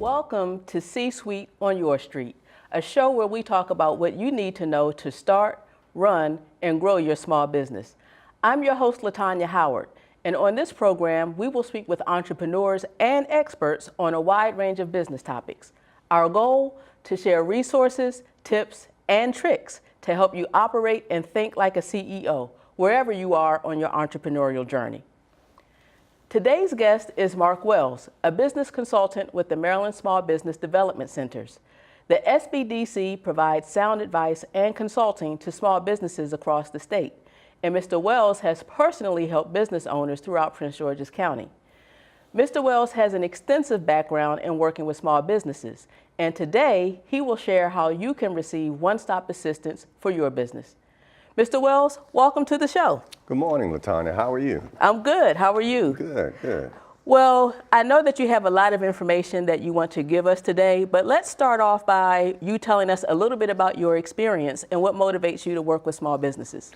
Welcome to C-Suite on Your Street, a show where we talk about what you need to know to start, run, and grow your small business. I'm your host, LaTanya Howard, and on this program, we will speak with entrepreneurs and experts on a wide range of business topics. Our goal, to share resources, tips, and tricks to help you operate and think like a CEO, wherever you are on your entrepreneurial journey. Today's guest is Mark Wells, a business consultant with the Maryland Small Business Development Centers. The SBDC provides sound advice and consulting to small businesses across the state, and Mr. Wells has personally helped business owners throughout Prince George's County. Mr. Wells has an extensive background in working with small businesses, and today he will share how you can receive one-stop assistance for your business. Mr. Wells, welcome to the show. Good morning, LaTanya. How are you? I'm good. How are you? Good, good. Well, I know that you have a lot of information that you want to give us today, but let's start off by you telling us a little bit about your experience and what motivates you to work with small businesses.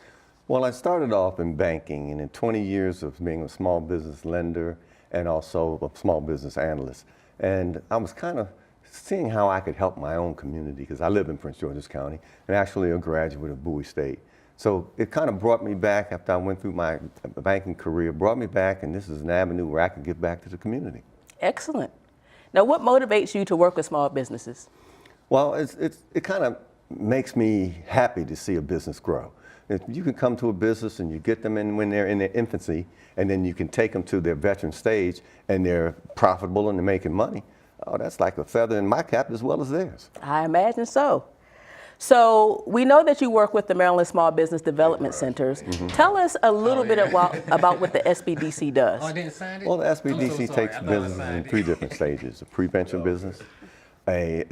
Well, I started off in banking, and in 20 years of being a small business lender and also a small business analyst. And I was kind of seeing how I could help my own community, because I live in Prince George's County and actually a graduate of Bowie State. So it kind of brought me back after I went through my banking career, brought me back, and this is an avenue where I can give back to the community. Excellent. Now, what motivates you to work with small businesses? Well, it kind of makes me happy to see a business grow. If you can come to a business and you get them in when they're in their infancy, and then you can take them to their veteran stage and they're profitable and they're making money, oh, that's like a feather in my cap as well as theirs. I imagine so. So we know that you work with the Maryland Small Business Development Centers. Mm-hmm. Tell us a little bit about what the SBDC does. Oh, I didn't sign it? Well, the SBDC takes businesses in 3 different stages: a prevention business, a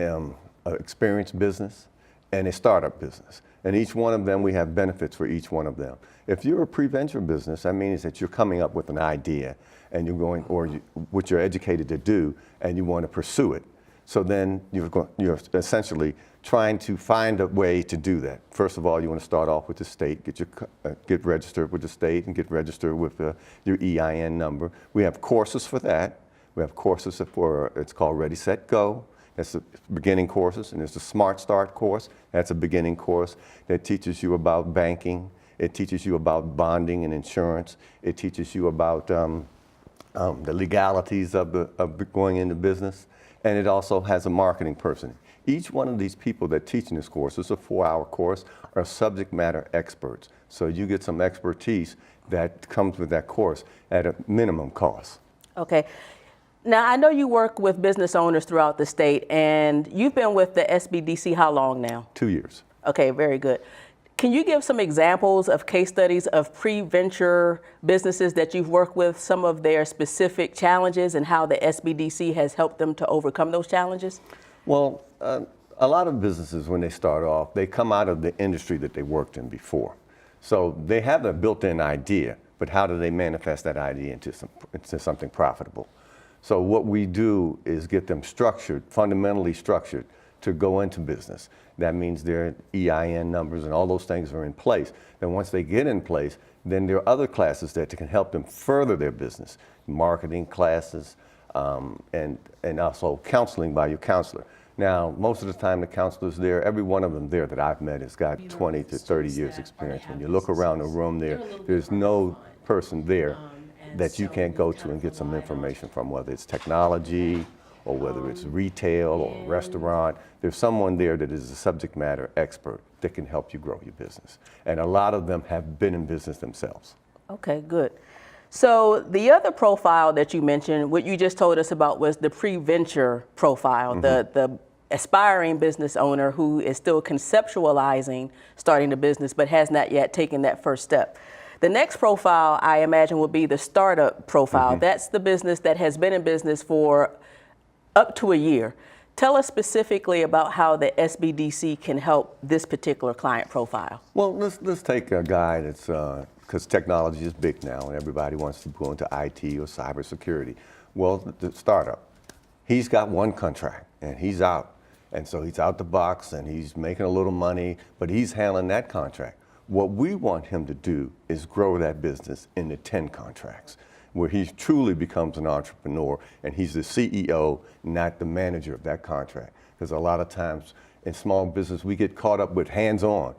experienced business, and a startup business. And each one of them, we have benefits for each one of them. If you're a prevention business, that means that you're coming up with an idea and you're going, what you're educated to do, and you want to pursue it. So then you're essentially trying to find a way to do that. First of all, you want to start off with the state, get registered with the state and get registered with your EIN number. We have courses for that. We have courses for, it's called Ready, Set, Go. That's the beginning courses, and there's the Smart Start course. That's a beginning course that teaches you about banking. It teaches you about bonding and insurance. It teaches you about the legalities of going into business. And it also has a marketing person. Each one of these people that teach in this course, it's a 4-hour course, are subject matter experts. So you get some expertise that comes with that course at a minimum cost. Okay. Now, I know you work with business owners throughout the state, and you've been with the SBDC how long now? 2 years. Okay, very good. Can you give some examples of case studies of pre-venture businesses that you've worked with, some of their specific challenges and how the SBDC has helped them to overcome those challenges? Well, a lot of businesses, when they start off, they come out of the industry that they worked in before. So they have a built-in idea, but how do they manifest that idea into something profitable? So what we do is get them structured, fundamentally structured, to go into business. That means their EIN numbers and all those things are in place. Then once they get in place, then there are other classes that can help them further their business. Marketing classes, and also counseling by your counselor. Now, most of the time the counselors there, every one of them there that I've met has got 20 to 30 years experience. When you look around the room there's no person there that you can't go to and get some information from, whether it's technology or whether it's retail or a restaurant. There's someone there that is a subject matter expert that can help you grow your business. And a lot of them have been in business themselves. Okay, good. So the other profile that you mentioned, what you just told us about, was the pre-venture profile, mm-hmm. the aspiring business owner who is still conceptualizing starting a business but has not yet taken that first step. The next profile, I imagine, will be the startup profile. Mm-hmm. That's the business that has been in business for up to a year. Tell us specifically about how the SBDC can help this particular client profile. Well, let's take a guy that's, because technology is big now and everybody wants to go into IT or cybersecurity. Well, the startup, he's got one contract and he's out. And so he's out the box and he's making a little money, but he's handling that contract. What we want him to do is grow that business into 10 contracts. where he truly becomes an entrepreneur and he's the CEO, not the manager of that contract. Because a lot of times in small business, we get caught up with hands-on.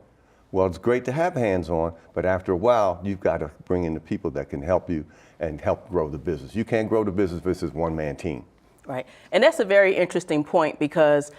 Well, it's great to have hands-on, but after a while, you've got to bring in the people that can help you and help grow the business. You can't grow the business if it's a one-man team. Right. And that's a very interesting point, because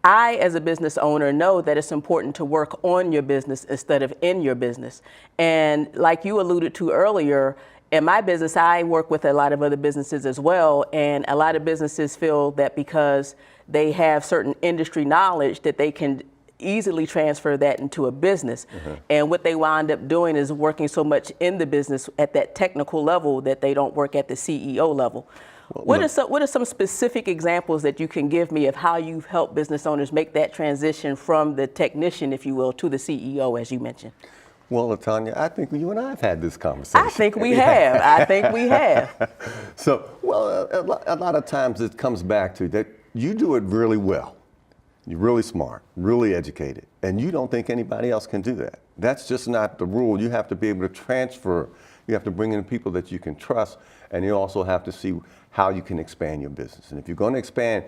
I, as a business owner, know that it's important to work on your business instead of in your business. And like you alluded to earlier, in my business, I work with a lot of other businesses as well. And a lot of businesses feel that because they have certain industry knowledge that they can easily transfer that into a business. And what they wind up doing is working so much in the business at that technical level that they don't work at the CEO level. What are some specific examples that you can give me of how you've helped business owners make that transition from the technician, if you will, to the CEO, as you mentioned? Well, Latanya, I think you and I have had this conversation. I think we have. I think we have. So, well, a lot of times it comes back to that you do it really well. You're really smart, really educated, and you don't think anybody else can do that. That's just not the rule. You have to be able to transfer. You have to bring in people that you can trust, and you also have to see how you can expand your business. And if you're going to expand,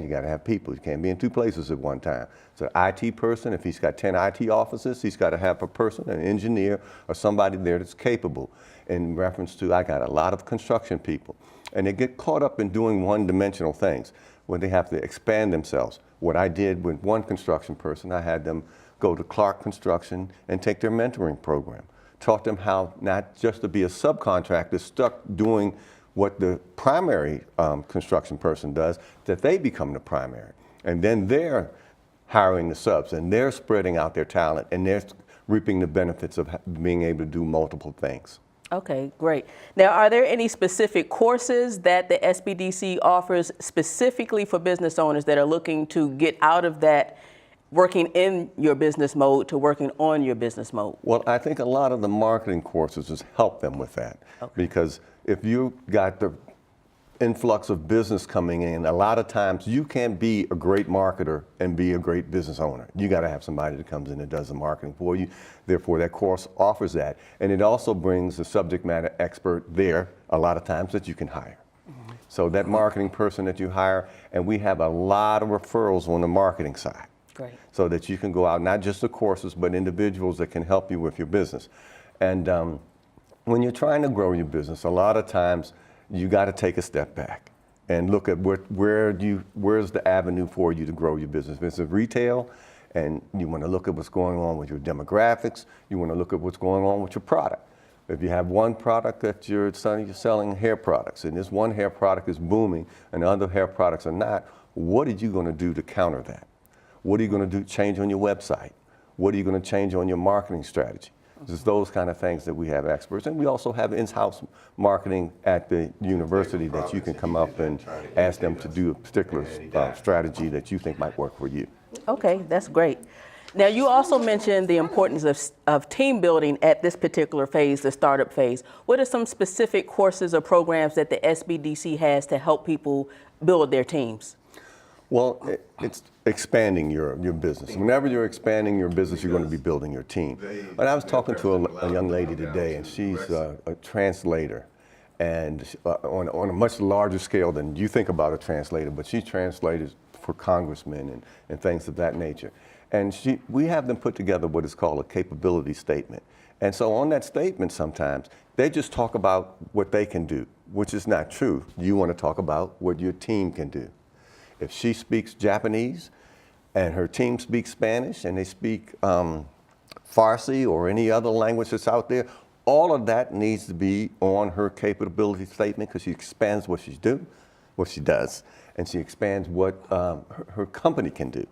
you got to have people. You can't be in two places at one time. So an IT person, if he's got 10 IT offices, he's got to have a person, an engineer, or somebody there that's capable. In reference to, I got a lot of construction people, and they get caught up in doing one-dimensional things when they have to expand themselves. What I did with one construction person, I had them go to Clark Construction and take their mentoring program. Taught them how not just to be a subcontractor stuck doing what the primary construction person does, that they become the primary. And then they're hiring the subs, and they're spreading out their talent, and they're reaping the benefits of being able to do multiple things. Okay, great. Now, are there any specific courses that the SBDC offers specifically for business owners that are looking to get out of that working in your business mode to working on your business mode? Well, I think a lot of the marketing courses just help them with that. Okay. Because if you got the influx of business coming in, a lot of times you can't be a great marketer and be a great business owner. You got to have somebody that comes in and does the marketing for you. Therefore, that course offers that. And it also brings a subject matter expert there a lot of times that you can hire. So that marketing person that you hire, and we have a lot of referrals on the marketing side. Great. So that you can go out, not just the courses, but individuals that can help you with your business. And when you're trying to grow your business, a lot of times you got to take a step back and look at where's the avenue for you to grow your business. If it's retail, and you want to look at what's going on with your demographics, you want to look at what's going on with your product. If you have one product that you're selling hair products, and this one hair product is booming and other hair products are not, what are you going to do to counter that? What are you going to do change on your website? What are you going to change on your marketing strategy? It's those kind of things that we have experts. And we also have in-house marketing at the university that you can come up and ask them to do a particular strategy that you think might work for you. Okay, that's great. Now, you also mentioned the importance of team building at this particular phase, the startup phase. What are some specific courses or programs that the SBDC has to help people build their teams? Well, it's expanding your business. Whenever you're expanding your business, you're going to be building your team. But I was talking to a young lady today, and she's a translator, and on a much larger scale than you think about a translator, but she translated for congressmen and things of that nature. And we have them put together what is called a capability statement. And so on that statement sometimes, they just talk about what they can do, which is not true. You want to talk about what your team can do. If she speaks Japanese and her team speaks Spanish and they speak Farsi or any other language that's out there, all of that needs to be on her capability statement, because she expands what she does, and she expands what her company can do.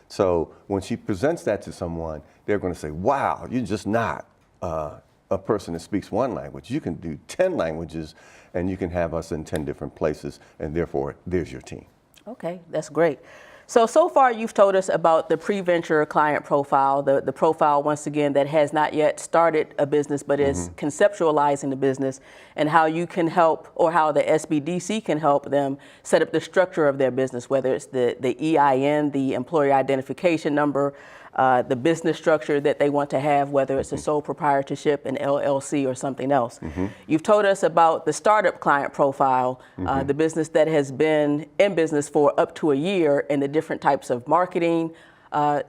So when she presents that to someone, they're going to say, wow, you're just not a person that speaks one language. You can do 10 languages, and you can have us in 10 different places, and therefore, there's your team. Okay, that's great. So far you've told us about the pre-venture client profile, the profile, once again, that has not yet started a business but is conceptualizing the business, and how you can help, or how the SBDC can help them set up the structure of their business, whether it's the EIN, the employer identification number, the business structure that they want to have, whether it's a sole proprietorship, an LLC, or something else. You've told us about the startup client profile, the business that has been in business for up to a year, and the different types of marketing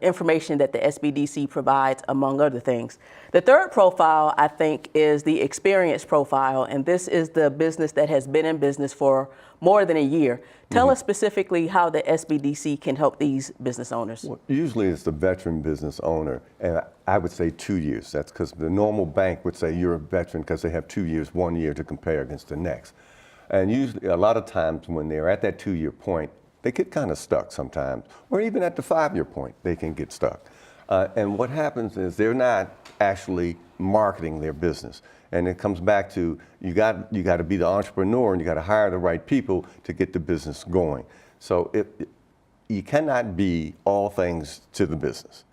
information that the SBDC provides, among other things. The third profile, I think, is the experience profile, and this is the business that has been in business for more than a year. Tell us specifically how the SBDC can help these business owners. Well, usually it's the veteran business owner, and I would say 2 years. That's because the normal bank would say you're a veteran because they have 2 years, 1 year to compare against the next. And usually, a lot of times when they're at that 2-year point, they get kind of stuck sometimes, or even at the 5-year point, they can get stuck. And what happens is they're not actually marketing their business. And it comes back to you got to be the entrepreneur, and you got to hire the right people to get the business going. So you cannot be all things to the business.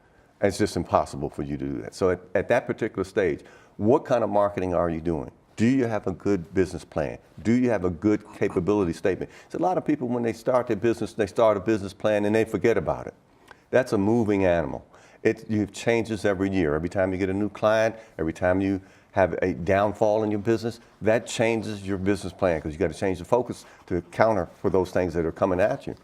It's just impossible for you to do that. So at that particular stage, what kind of marketing are you doing? Do you have a good business plan? Do you have a good capability statement? So a lot of people, when they start their business, they start a business plan and they forget about it. That's a moving animal. You have changes every year. Every time you get a new client, every time you have a downfall in your business, that changes your business plan because you got to change the focus to counter for those things that are coming at you.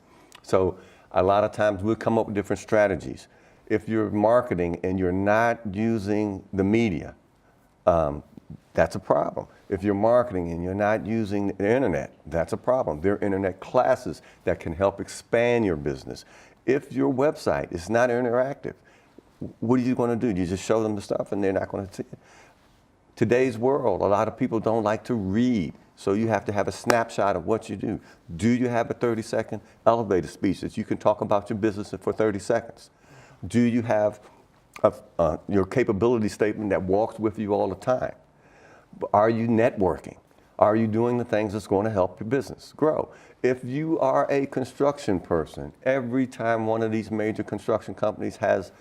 So a lot of times we'll come up with different strategies. If you're marketing and you're not using the media, that's a problem. If you're marketing and you're not using the internet, that's a problem. There are internet classes that can help expand your business. If your website is not interactive, what are you going to do? You just show them the stuff and they're not going to see it. Today's world, a lot of people don't like to read, so you have to have a snapshot of what you do. Do you have a 30-second elevator speech that you can talk about your business for 30 seconds? Do you have your capability statement that walks with you all the time? Are you networking? Are you doing the things that's going to help your business grow? If you are a construction person, every time one of these major construction companies has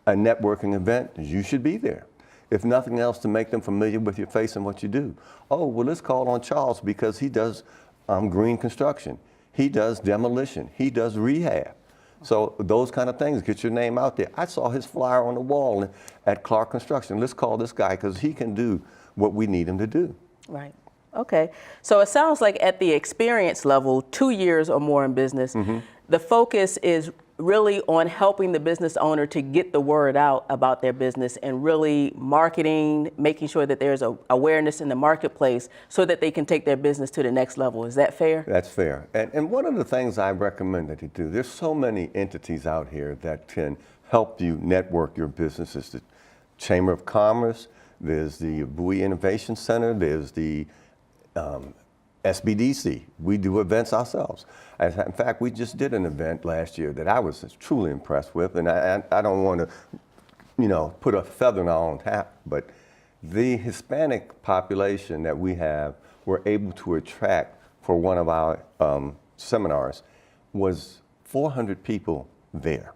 a networking event, you should be there. If nothing else, to make them familiar with your face and what you do. Oh, well, let's call on Charles because he does green construction. He does demolition. He does rehab. So those kind of things, get your name out there. I saw his flyer on the wall at Clark Construction. Let's call this guy because he can do what we need him to do. Right. Okay. So it sounds like at the experience level, 2 years or more in business, the focus is really on helping the business owner to get the word out about their business and really marketing, making sure that there's awareness in the marketplace so that they can take their business to the next level. Is that fair? That's fair. And one of the things I recommend that you do, there's so many entities out here that can help you network your business. There's the Chamber of Commerce, there's the Bowie Innovation Center, there's the SBDC. We do events ourselves. In fact, we just did an event last year that I was truly impressed with, and I don't want to, put a feather in our own hat, but the Hispanic population that we have were able to attract for one of our seminars was 400 people there.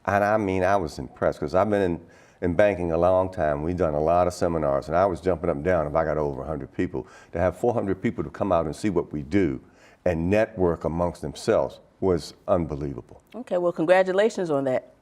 And I mean, I was impressed because I've been in banking a long time. We've done a lot of seminars, and I was jumping up and down if I got over 100 people. To have 400 people to come out and see what we do and network amongst themselves was unbelievable. Okay, well, congratulations on that.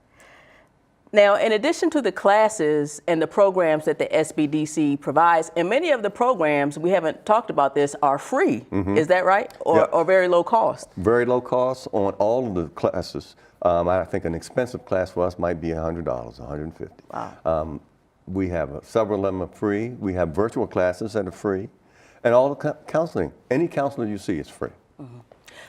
Now, in addition to the classes and the programs that the SBDC provides, and many of the programs, we haven't talked about this, are free. Is that right? Or very low cost? Very low cost on all of the classes. I think an expensive class for us might be $100, $150. Wow. We have several of them are free. We have virtual classes that are free. And all the counseling, any counselor you see is free.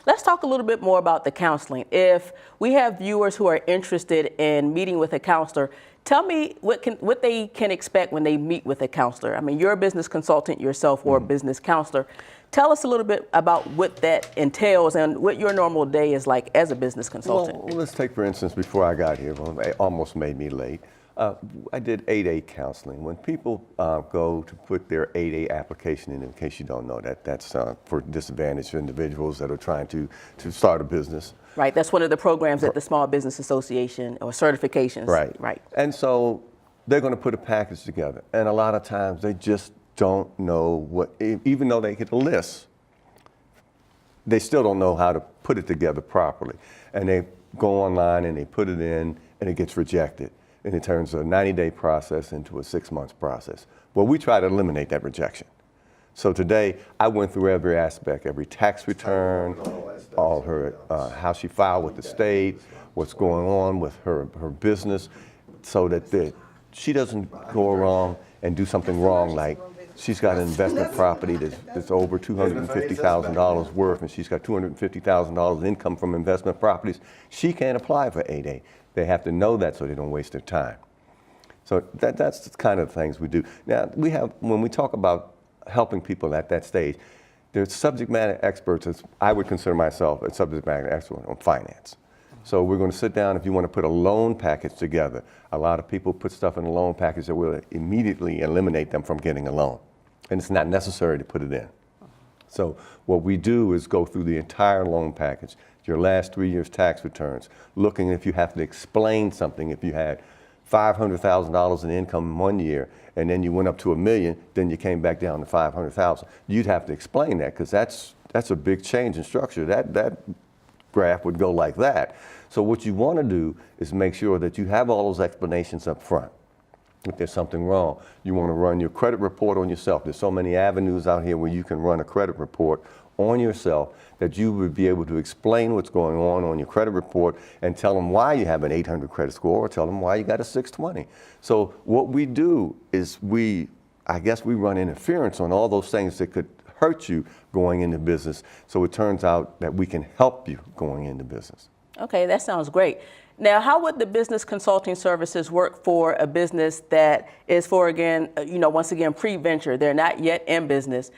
Let's talk a little bit more about the counseling. If we have viewers who are interested in meeting with a counselor, tell me what they can expect when they meet with a counselor. I mean, you're a business consultant yourself or a business counselor. Tell us a little bit about what that entails and what your normal day is like as a business consultant. Well, let's take, for instance, before I got here, it almost made me late. I did 8A counseling. When people go to put their 8A application in case you don't know that's for disadvantaged individuals that are trying to start a business. Right, that's one of the programs at the Small Business Association or certifications. Right. And so they're going to put a package together. And a lot of times they just don't know what, even though they get a list, they still don't know how to put it together properly. And they go online and they put it in and it gets rejected. And it turns a 90-day process into a 6-month process. Well, we try to eliminate that rejection. So today, I went through every aspect, every tax return, all her, how she filed with the state, what's going on with her business, so that she doesn't go wrong and do something wrong, like she's got an investment property that's over $250,000 worth, and she's got $250,000 in income from investment properties. She can't apply for 8A. They have to know that so they don't waste their time. So that's the kind of things we do. Now, when we talk about helping people at that stage, there's subject matter experts, as I would consider myself a subject matter expert on finance. So we're going to sit down if you want to put a loan package together. A lot of people put stuff in a loan package that will immediately eliminate them from getting a loan. And it's not necessary to put it in. So what we do is go through the entire loan package, your last 3 years' tax returns, looking if you have to explain something. If you had $500,000 in income 1 year, and then you went up to $1 million, then you came back down to $500,000. You'd have to explain that, because that's a big change in structure. That graph would go like that. So what you want to do is make sure that you have all those explanations up front. If there's something wrong, you want to run your credit report on yourself. There's so many avenues out here where you can run a credit report on yourself that you would be able to explain what's going on your credit report and tell them why you have an 800 credit score, or tell them why you got a 620. So what we do is I guess we run interference on all those things that could hurt you going into business. So it turns out that we can help you going into business. Okay, that sounds great. Now, how would the business consulting services work for a business that is once again, pre-venture? They're not yet in business.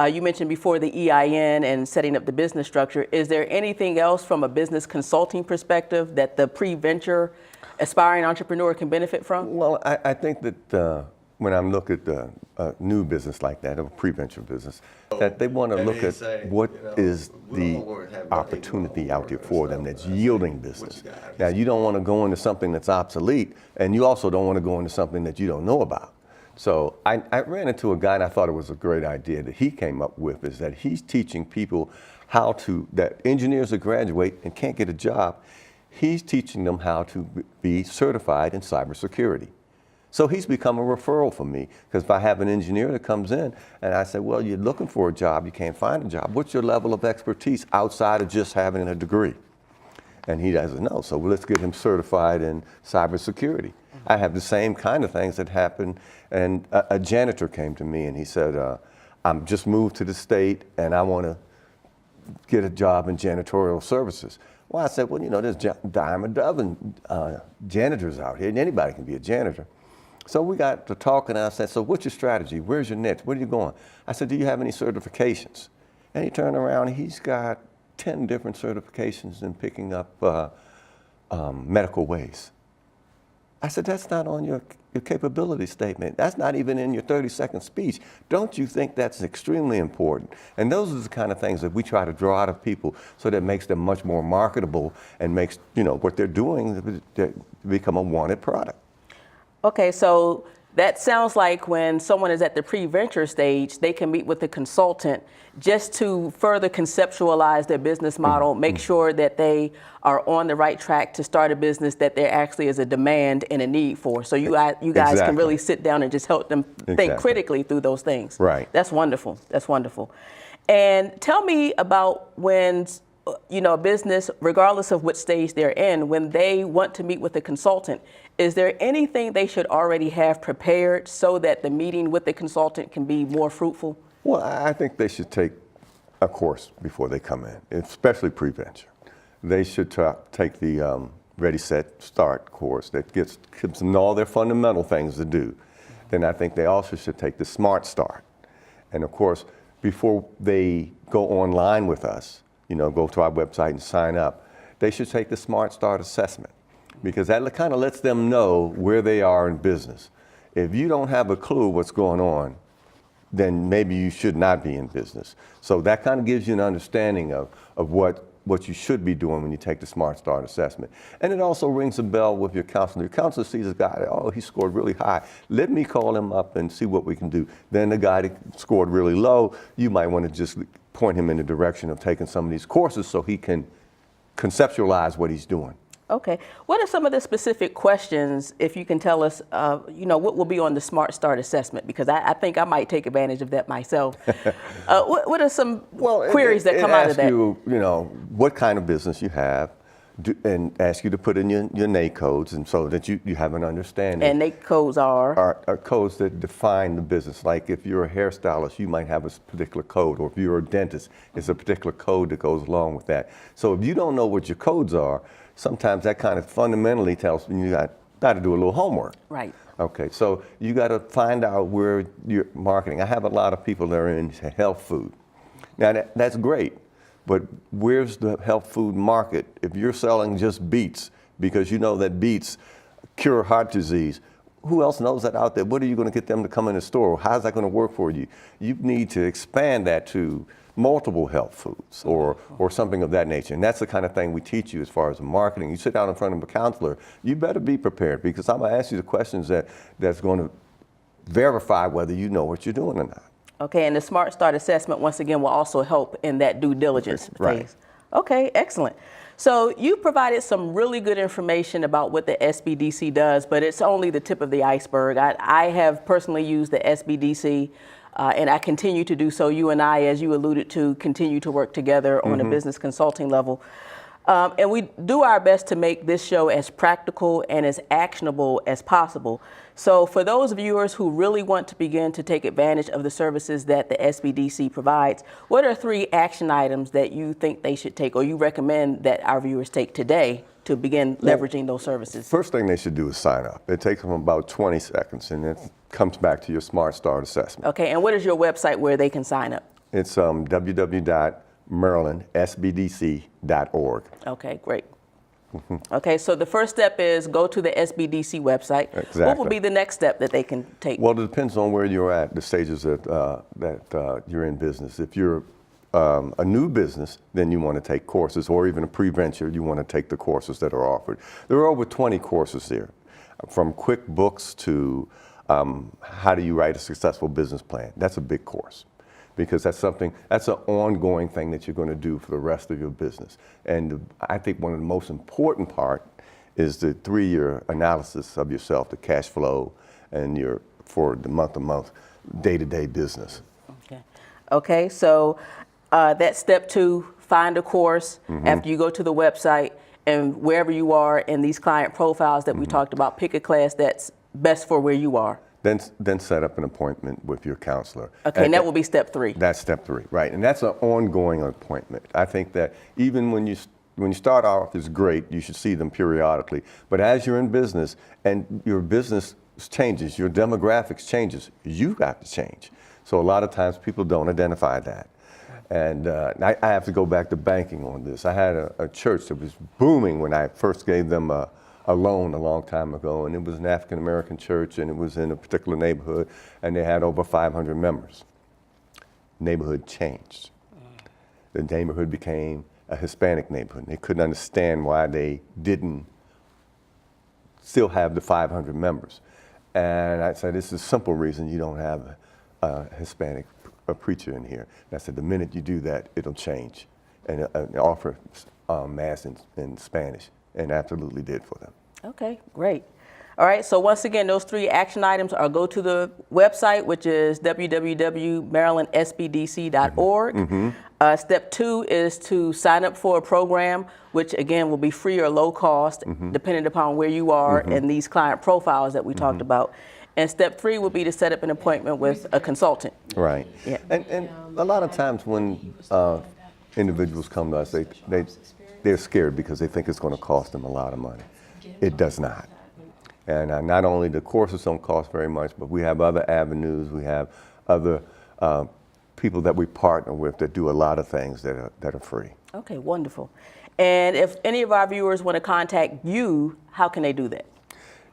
You mentioned before the EIN and setting up the business structure. Is there anything else from a business consulting perspective that the pre-venture aspiring entrepreneur can benefit from? Well, I think that when I'm looking at a new business like that, a pre-venture business, that they want to look at what is the opportunity out there for them that's yielding business. Now, you don't want to go into something that's obsolete, and you also don't want to go into something that you don't know about. So I ran into a guy, and I thought it was a great idea that he came up with, is that he's teaching people that engineers that graduate and can't get a job, he's teaching them how to be certified in cybersecurity. So he's become a referral for me, because if I have an engineer that comes in and I say, well, you're looking for a job, you can't find a job, what's your level of expertise outside of just having a degree? And he doesn't know, so let's get him certified in cybersecurity. I have the same kind of things that happen, and a janitor came to me and he said, I'm just moved to the state and I want to get a job in janitorial services. Well, I said, well, there's a dime a dozen janitors out here, and anybody can be a janitor. So we got to talking, and I said, so what's your strategy? Where's your niche? Where are you going? I said, do you have any certifications? And he turned around, and he's got 10 different certifications in picking up medical waste. I said, that's not on your capability statement. That's not even in your 30-second speech. Don't you think that's extremely important? And those are the kind of things that we try to draw out of people, so that makes them much more marketable and makes, what they're doing to become a wanted product. Okay, so that sounds like when someone is at the pre-venture stage, they can meet with a consultant just to further conceptualize their business model, make sure that they are on the right track to start a business that there actually is a demand and a need for. So you guys can really sit down and just help them think critically through those things. Right. That's wonderful. That's wonderful. And tell me about when a business, regardless of what stage they're in, when they want to meet with a consultant, is there anything they should already have prepared so that the meeting with the consultant can be more fruitful? Well, I think they should take a course before they come in, especially pre-venture. They should take the Ready, Set, Start course that gives them all their fundamental things to do. Then I think they also should take the Smart Start. And of course, before they go online with us, go to our website and sign up, they should take the Smart Start assessment, because that kind of lets them know where they are in business. If you don't have a clue what's going on, then maybe you should not be in business. So that kind of gives you an understanding of what you should be doing when you take the Smart Start assessment. And it also rings a bell with your counselor. Your counselor sees a guy, oh, he scored really high. Let me call him up and see what we can do. Then the guy that scored really low, you might want to just point him in the direction of taking some of these courses so he can conceptualize what he's doing. Okay. What are some of the specific questions, if you can tell us, what will be on the Smart Start assessment? Because I think I might take advantage of that myself. What are some queries that come out of that? It asks you, what kind of business you have, and ask you to put in your NAICS codes, and so that you have an understanding. And NAICS codes are codes that define the business. Like if you're a hairstylist, you might have a particular code, or if you're a dentist, it's a particular code that goes along with that. So if you don't know what your codes are, sometimes that kind of fundamentally tells you got to do a little homework. Right. Okay, so you got to find out where you're marketing. I have a lot of people that are into health food. Now that's great, but where's the health food market? If you're selling just beets because you know that beets cure heart disease, who else knows that out there? What are you going to get them to come in the store? How's that going to work for you? You need to expand that to multiple health foods or something of that nature. And that's the kind of thing we teach you as far as marketing. You sit down in front of a counselor, you better be prepared, because I'm going to ask you the questions that's going to verify whether you know what you're doing or not. Okay, and the Smart Start assessment, once again, will also help in that due diligence phase. Right. Okay, excellent. So you provided some really good information about what the SBDC does, but it's only the tip of the iceberg. I have personally used the SBDC, and I continue to do so. You and I, as you alluded to, continue to work together on a business consulting level. And we do our best to make this show as practical and as actionable as possible. So for those viewers who really want to begin to take advantage of the services that the SBDC provides, what are 3 action items that you think they should take, or you recommend that our viewers take today to begin leveraging those services? First thing they should do is sign up. It takes them about 20 seconds, and it comes back to your Smart Start assessment. Okay, and what is your website where they can sign up? It's www.marylandsbdc.org. Okay, great. Okay, so the first step is go to the SBDC website. Exactly. What will be the next step that they can take? Well, it depends on where you're at, the stages that you're in business. If you're a new business, then you want to take courses, or even a pre-venture, you want to take the courses that are offered. There are over 20 courses there, from QuickBooks to how do you write a successful business plan. That's a big course, because that's an ongoing thing that you're going to do for the rest of your business. And I think one of the most important part is the 3-year analysis of yourself, the cash flow, and for the month-to-month, day-to-day business. Okay, so that's step 2, find a course after you go to the website, and wherever you are in these client profiles that we talked about, pick a class that's best for where you are. Then set up an appointment with your counselor. Okay, and that will be step 3. That's step 3, right? And that's an ongoing appointment. I think that even when you start off, it's great. You should see them periodically. But as you're in business and your business changes, your demographics changes, you've got to change. So a lot of times people don't identify that. And I have to go back to banking on this. I had a church that was booming when I first gave them a loan a long time ago, and it was an African-American church, and it was in a particular neighborhood, and they had over 500 members. Neighborhood changed. The neighborhood became a Hispanic neighborhood. They couldn't understand why they didn't still have the 500 members. And I said, this is a simple reason you don't have a Hispanic preacher in here. And I said, the minute you do that, it'll change. And offer Mass in Spanish, and absolutely did for them. Okay, great. All right, so once again, those 3 action items are go to the website, which is www.marylandsbdc.org. Step 2 is to sign up for a program, which again will be free or low cost, depending upon where you are in these client profiles that we talked about. And step 3 would be to set up an appointment with a consultant. Right. Yeah. And a lot of times when individuals come to us, they're scared because they think it's going to cost them a lot of money. It does not. And not only the courses don't cost very much, but we have other avenues. We have other people that we partner with that do a lot of things that are free. Okay, wonderful. And if any of our viewers want to contact you, how can they do that?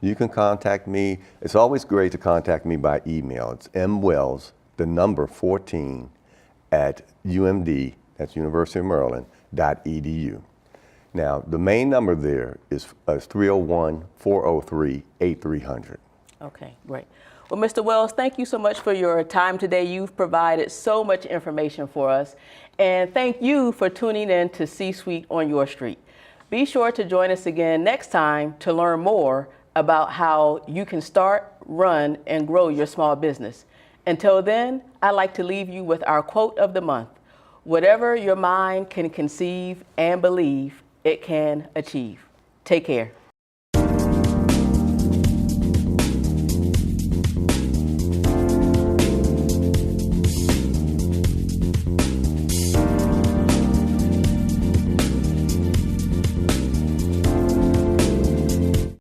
You can contact me. It's always great to contact me by email. It's mwells, the number 14, at UMD, that's University of Maryland, .edu. Now, the main number there is 301-403-8300. Okay, great. Well, Mr. Wells, thank you so much for your time today. You've provided so much information for us. And thank you for tuning in to C-Suite on Your Street. Be sure to join us again next time to learn more about how you can start, run, and grow your small business. Until then, I'd like to leave you with our quote of the month. Whatever your mind can conceive and believe, it can achieve. Take care.